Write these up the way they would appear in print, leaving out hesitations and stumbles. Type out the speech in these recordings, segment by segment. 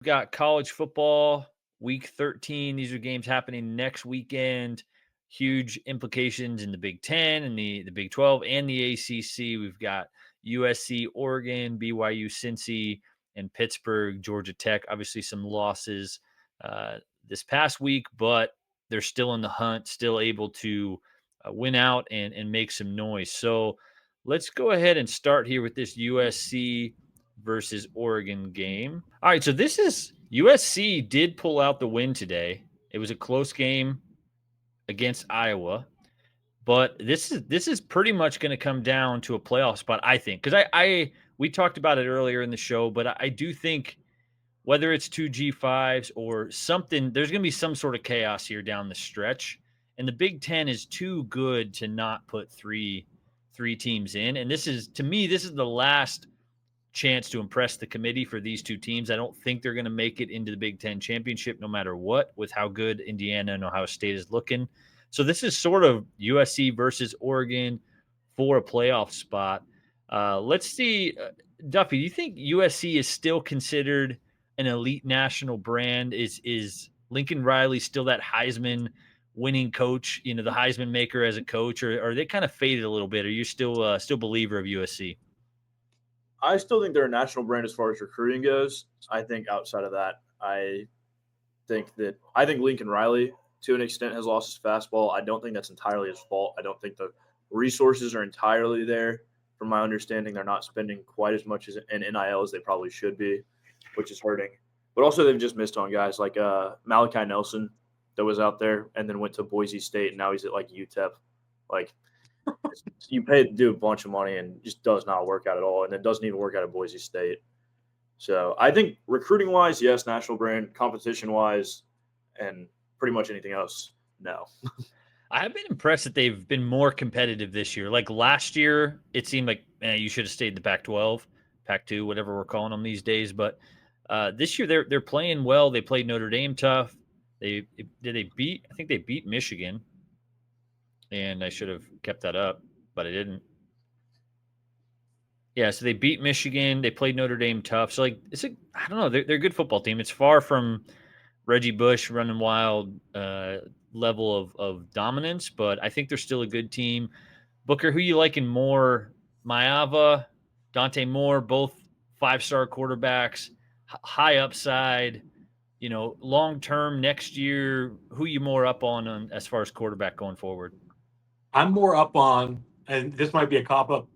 We've got college football week 13. These are games happening next weekend. Huge implications in the Big Ten and the Big 12 and the ACC. We've got USC, Oregon, BYU, Cincy, and Pittsburgh, Georgia Tech. Obviously, some losses this past week, but they're still in the hunt, still able to win out and make some noise. So let's go ahead and start here with this USC versus Oregon game. All right, so this is USC did pull out the win today. It was a close game against Iowa, but this is pretty much going to come down to a playoff spot, I think, because I we talked about it earlier in the show, but I do think whether it's two G5s or something, there's going to be some sort of chaos here down the stretch, and the Big Ten is too good to not put three teams in, and this is to me this is the last chance to impress the committee for these two teams. I don't think they're going to make it into the Big Ten championship no matter what, with how good Indiana and Ohio State is looking. So this is sort of USC versus Oregon for a playoff spot. Let's see, Duffy. Do you think USC is still considered an elite national brand? Is Lincoln Riley still that Heisman winning coach? You know, the Heisman maker as a coach, or are they kind of faded a little bit? Are you still a believer of USC? I still think they're a national brand as far as recruiting goes. I think outside of that, I think Lincoln Riley to an extent has lost his fastball. I don't think that's entirely his fault. I don't think the resources are entirely there. From my understanding, they're not spending quite as much as in NIL as they probably should be, which is hurting. But also, they've just missed on guys like Malachi Nelson that was out there and then went to Boise State, and now he's at like UTEP. Like, you pay the dude a bunch of money and just does not work out at all, and it doesn't even work out at Boise State. So I think recruiting wise, yes, national brand. Competition wise, and pretty much anything else, no. I have been impressed that they've been more competitive this year. Like last year, it seemed like you should have stayed in the Pac-12, Pac-2, whatever we're calling them these days. But this year, they're playing well. They played Notre Dame tough. They beat? I think they beat Michigan, and I should have kept that up, but I didn't. Yeah, so they beat Michigan. They played Notre Dame tough. So like, I don't know. They're a good football team. It's far from Reggie Bush running wild level of dominance, but I think they're still a good team. Booker, who you liking more? Maava, Dante Moore, both 5-star quarterbacks, high upside. You know, long term next year, who you more up on as far as quarterback going forward? I'm more up on, and this might be a cop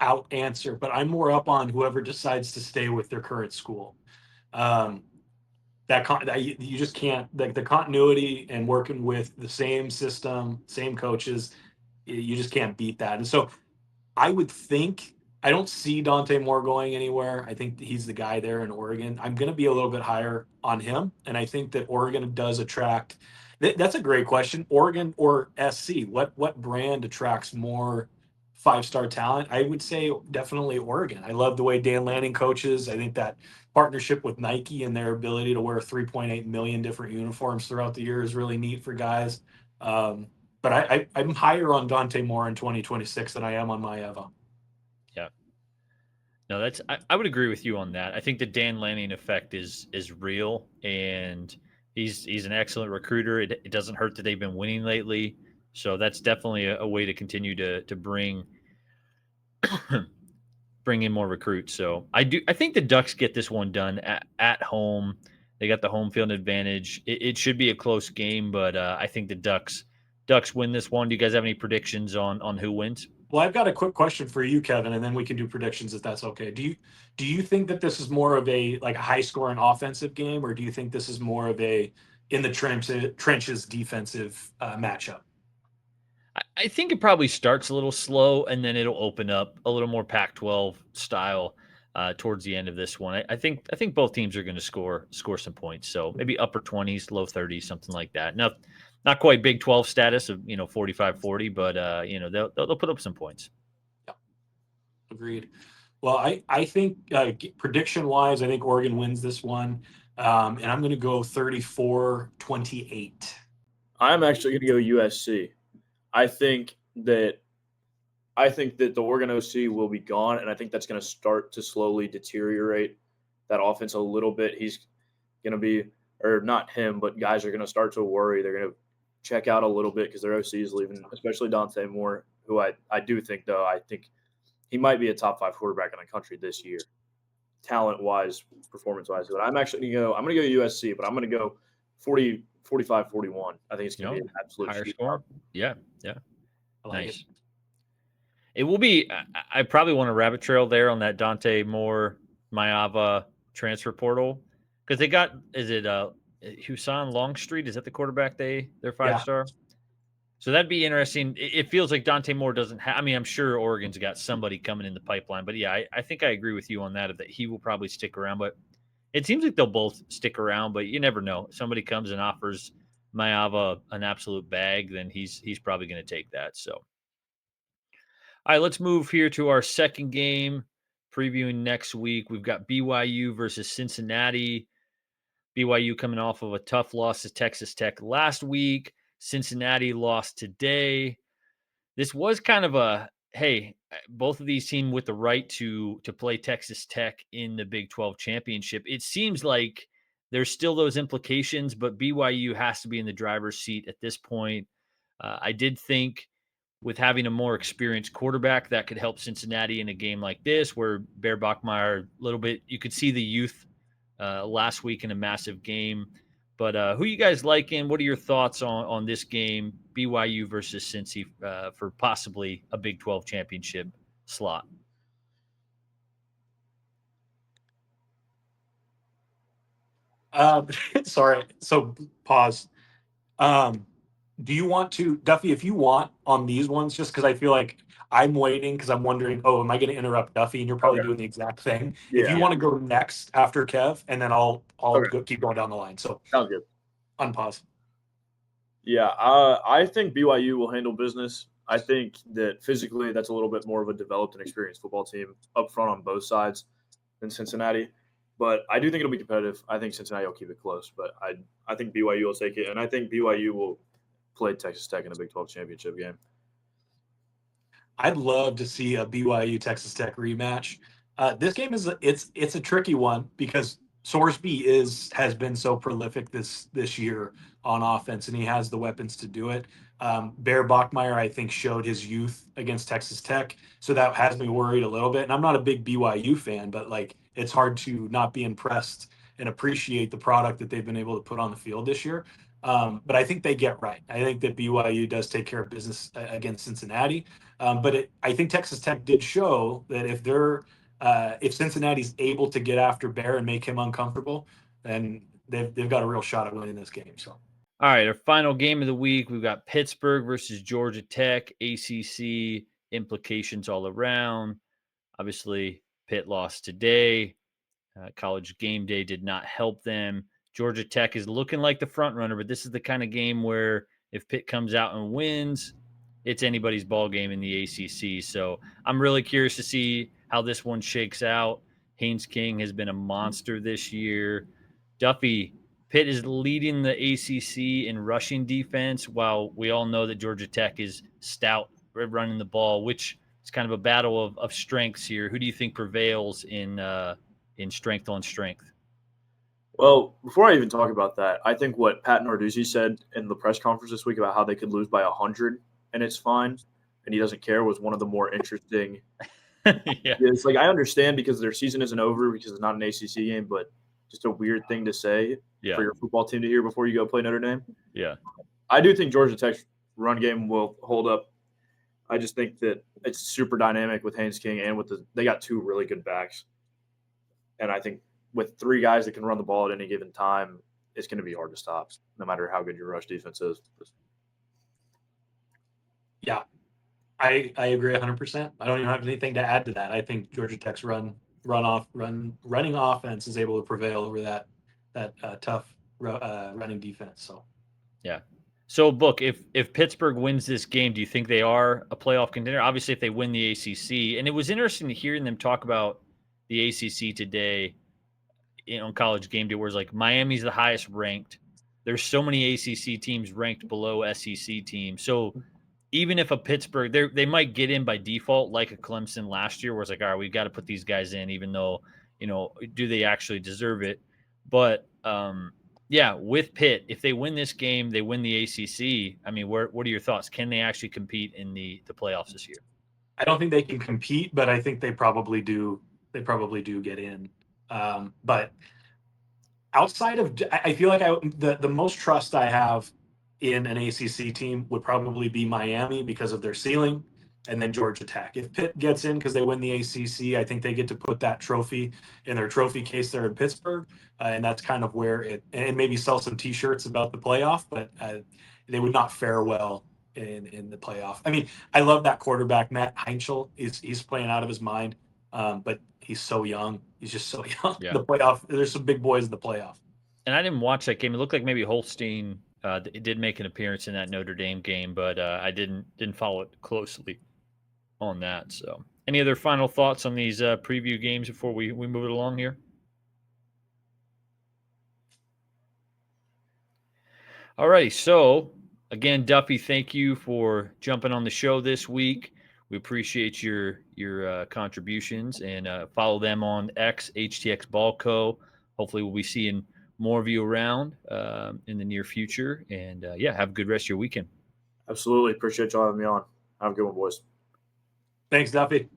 out answer, but I'm more up on whoever decides to stay with their current school. Um, that you just can't, like, the continuity and working with the same system, same coaches, you just can't beat that. And so I would think I don't see Dante Moore going anywhere. I think he's the guy there in Oregon. I'm going to be a little bit higher on him, and I think that Oregon does attract. That's a great question. Oregon or SC? What brand attracts more 5-star talent? I would say definitely Oregon. I love the way Dan Lanning coaches. I think that partnership with Nike and their ability to wear 3.8 million different uniforms throughout the year is really neat for guys. But I'm higher on Dante Moore in 2026 than I am on Maeva. Yeah. No, I would agree with you on that. I think the Dan Lanning effect is real, and he's an excellent recruiter. It doesn't hurt that they've been winning lately, so that's definitely a way to continue to bring bring in more recruits. So I think the Ducks get this one done at home. They got the home field advantage. It should be a close game, but I think the Ducks win this one. Do you guys have any predictions on who wins? Well, I've got a quick question for you, Kevin, and then we can do predictions if that's okay. Do you think that this is more of a like a high scoring offensive game, or do you think this is more of a in the trenches defensive matchup? I think it probably starts a little slow, and then it'll open up a little more Pac-12 style towards the end of this one. I think both teams are going to score some points. So maybe upper 20s, low 30s, something like that. Not quite Big 12 status of 45-40, but they'll put up some points. Yeah, agreed. Well, I think prediction wise, I think Oregon wins this one, and I'm going to go 34-28. I'm actually going to go USC. I think that the Oregon OC will be gone, and I think that's going to start to slowly deteriorate that offense a little bit. going to be, or not him, but guys are going to start to worry. They're going to check out a little bit because their OC is leaving, especially Dante Moore, who I do think, though, I think he might be a top 5 quarterback in the country this year, talent-wise, performance-wise. But I'm actually I'm going to go USC, but I'm going to go 40, 45, 41. I think it's going to be an absolute higher shootout. score. Yeah. I like Nice. It will be. I probably want a rabbit trail there on that Dante Moore Maava transfer portal because they got. Is it Husan Longstreet? Is that the quarterback? They're 5-star. So that'd be interesting. It feels like Dante Moore doesn't have. I mean, I'm sure Oregon's got somebody coming in the pipeline, but yeah, I think I agree with you on that. That he will probably stick around, but it seems like they'll both stick around. But you never know. If somebody comes and offers Maava an absolute bag, then he's probably going to take that. So. All right, let's move here to our second game, previewing next week. We've got BYU versus Cincinnati. BYU coming off of a tough loss to Texas Tech last week. Cincinnati lost today. This was kind of a, hey, both of these teams with the right to play Texas Tech in the Big 12 championship. It seems like there's still those implications, but BYU has to be in the driver's seat at this point. I did think with having a more experienced quarterback that could help Cincinnati in a game like this where Bear Bachmeier a little bit, you could see the youth last week in a massive game. But who you guys liking? What are your thoughts on this game, BYU versus Cincy, for possibly a Big 12 championship slot? Sorry. So pause. Do you want to, Duffy, if you want on these ones, just because I feel like I'm waiting because I'm wondering, am I going to interrupt Duffy? And you're probably doing the exact thing. If you want to go next after Kev, and then I'll keep going down the line. So sounds good. Unpause. Yeah, I think BYU will handle business. I think that physically that's a little bit more of a developed and experienced football team up front on both sides than Cincinnati. But I do think it'll be competitive. I think Cincinnati will keep it close, but I think BYU will take it, and I think BYU will play Texas Tech in a Big 12 championship game. I'd love to see a BYU Texas Tech rematch. This game it's a tricky one because Sorsby has been so prolific this year on offense, and he has the weapons to do it. Bear Bachmeier, I think, showed his youth against Texas Tech, so that has me worried a little bit. And I'm not a big BYU fan, but like it's hard to not be impressed and appreciate the product that they've been able to put on the field this year. But I think they get right. I think that BYU does take care of business against Cincinnati. But I think Texas Tech did show that if Cincinnati's able to get after Bear and make him uncomfortable, then they've got a real shot at winning this game. So, all right, our final game of the week, we've got Pittsburgh versus Georgia Tech. ACC implications all around. Obviously, Pitt lost today. College game day did not help them. Georgia Tech is looking like the front runner, but this is the kind of game where if Pitt comes out and wins, it's anybody's ball game in the ACC. So I'm really curious to see how this one shakes out. Haynes King has been a monster this year. Duffy, Pitt is leading the ACC in rushing defense, while we all know that Georgia Tech is stout running the ball, which is kind of a battle of strengths here. Who do you think prevails in strength on strength? Well, before I even talk about that, I think what Pat Narduzzi said in the press conference this week about how they could lose by 100 and it's fine, and he doesn't care, was one of the more interesting. Yeah. It's like I understand because their season isn't over because it's not an ACC game, but just a weird thing to say for your football team to hear before you go play Notre Dame. Yeah. I do think Georgia Tech's run game will hold up. I just think that it's super dynamic with Haynes King and they got 2 really good backs. And I think with 3 guys that can run the ball at any given time, it's going to be hard to stop, no matter how good your rush defense is. Yeah, I agree 100%. I don't even have anything to add to that. I think Georgia Tech's running offense is able to prevail over that tough running defense. So, yeah. So, Book, if Pittsburgh wins this game, do you think they are a playoff contender? Obviously, if they win the ACC, and it was interesting to hearing them talk about the ACC today on College Game Day, where it's like Miami's the highest ranked. There's so many ACC teams ranked below SEC teams. So even if a Pittsburgh, they might get in by default, like a Clemson last year, where it's like, all right, we've got to put these guys in, even though, do they actually deserve it? But yeah, with Pitt, if they win this game, they win the ACC. I mean, what are your thoughts? Can they actually compete in the playoffs this year? I don't think they can compete, but I think they probably do. They probably do get in. But outside of, I feel like the most trust I have in an ACC team would probably be Miami because of their ceiling, and then Georgia Tech. If Pitt gets in because they win the ACC, I think they get to put that trophy in their trophy case there in Pittsburgh, and that's kind of where and maybe sell some T-shirts about the playoff, but they would not fare well in the playoff. I mean, I love that quarterback, Matt Heinzel. He's playing out of his mind, but he's so young. He's just so young. Yeah. The playoff. There's some big boys in the playoff. And I didn't watch that game. It looked like maybe Holstein did make an appearance in that Notre Dame game, but I didn't follow it closely on that. So, any other final thoughts on these preview games before we move it along here? All right. So, again, Duffy, thank you for jumping on the show this week. We appreciate your contributions, and follow them on X, HTX Ball Co. Hopefully, we'll be seeing more of you around in the near future. And yeah, have a good rest of your weekend. Absolutely. Appreciate y'all having me on. Have a good one, boys. Thanks, Duffy.